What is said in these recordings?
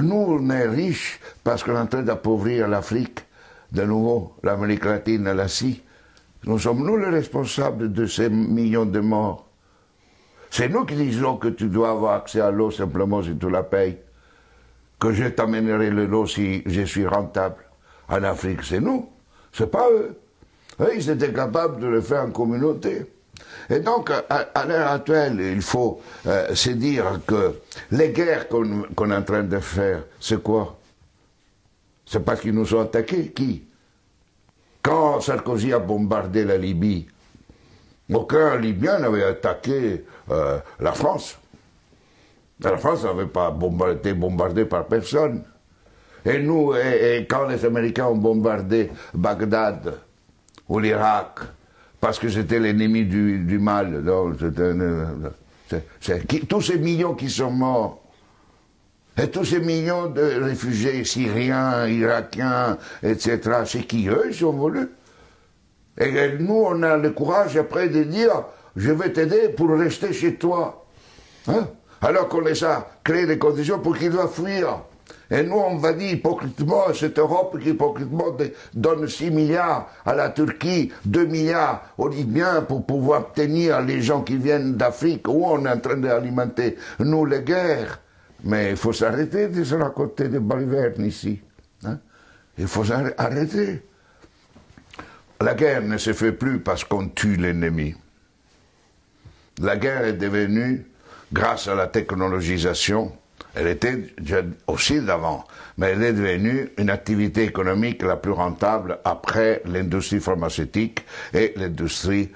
Nous, on est riches parce qu'on est en train d'appauvrir l'Afrique, de nouveau, l'Amérique latine, l'Asie. Nous sommes nous les responsables de ces millions de morts. C'est nous qui disons que tu dois avoir accès à l'eau simplement si tu la payes. Que je t'amènerai l'eau si je suis rentable. En Afrique, c'est nous, c'est pas eux. Eux, ils étaient capables de le faire en communauté. Et donc, à l'heure actuelle, il faut se dire que les guerres qu'on est en train de faire, c'est quoi? C'est parce qu'ils nous ont attaqués. Qui? Quand Sarkozy a bombardé la Libye, aucun Libyen n'avait attaqué la France. La France n'avait pas été bombardée par personne. Et nous, quand les Américains ont bombardé Bagdad ou l'Irak, parce que c'était l'ennemi du mal, donc tous ces millions qui sont morts, et tous ces millions de réfugiés syriens, irakiens, etc., c'est qui eux, ils ont voulu. Et nous, on a le courage après de dire, je vais t'aider pour rester chez toi. Hein? Alors qu'on les a créé les conditions pour qu'ils doivent fuir. Et nous, on va dire hypocritement, cette Europe qui hypocritement donne 6 milliards à la Turquie, 2 milliards aux Libyens pour pouvoir tenir les gens qui viennent d'Afrique, où on est en train d'alimenter, nous, les guerres. Mais il faut s'arrêter de se raconter des balivernes ici. Hein? Il faut s'arrêter. La guerre ne se fait plus parce qu'on tue l'ennemi. La guerre est devenue, grâce à la technologisation, elle était déjà aussi d'avant, mais elle est devenue une activité économique la plus rentable après l'industrie pharmaceutique et l'industrie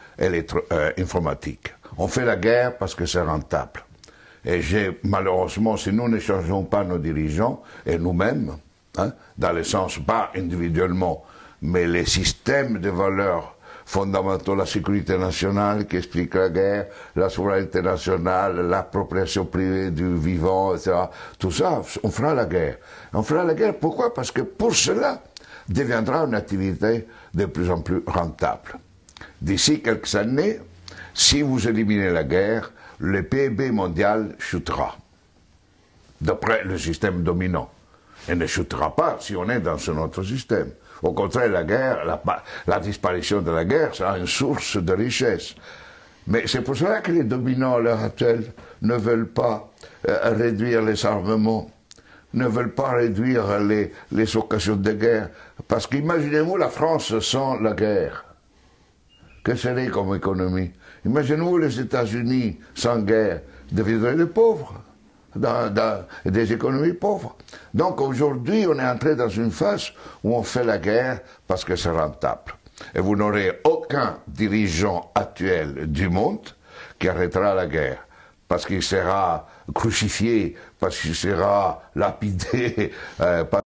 informatique. On fait la guerre parce que c'est rentable. Et malheureusement, si nous ne changeons pas nos dirigeants, et nous-mêmes, hein, dans le sens pas individuellement, mais les systèmes de valeurs fondamentaux, la sécurité nationale qui explique la guerre, la souveraineté nationale, l'appropriation privée du vivant, etc. Tout ça, on fera la guerre. On fera la guerre, pourquoi? Parce que pour cela, deviendra une activité de plus en plus rentable. D'ici quelques années, si vous éliminez la guerre, le PIB mondial chutera, d'après le système dominant. Et ne chutera pas si on est dans ce autre système. Au contraire, la guerre, la disparition de la guerre sera une source de richesse. Mais c'est pour cela que les dominants à l'heure actuelle ne veulent pas réduire les armements, ne veulent pas réduire les occasions de guerre. Parce qu'imaginez-vous la France sans la guerre. Que serait comme économie? Imaginez-vous les États-Unis sans guerre, deviendraient des pauvres. Des économies pauvres. Donc aujourd'hui, on est entré dans une phase où on fait la guerre parce que c'est rentable. Et vous n'aurez aucun dirigeant actuel du monde qui arrêtera la guerre. Parce qu'il sera crucifié, parce qu'il sera lapidé, parce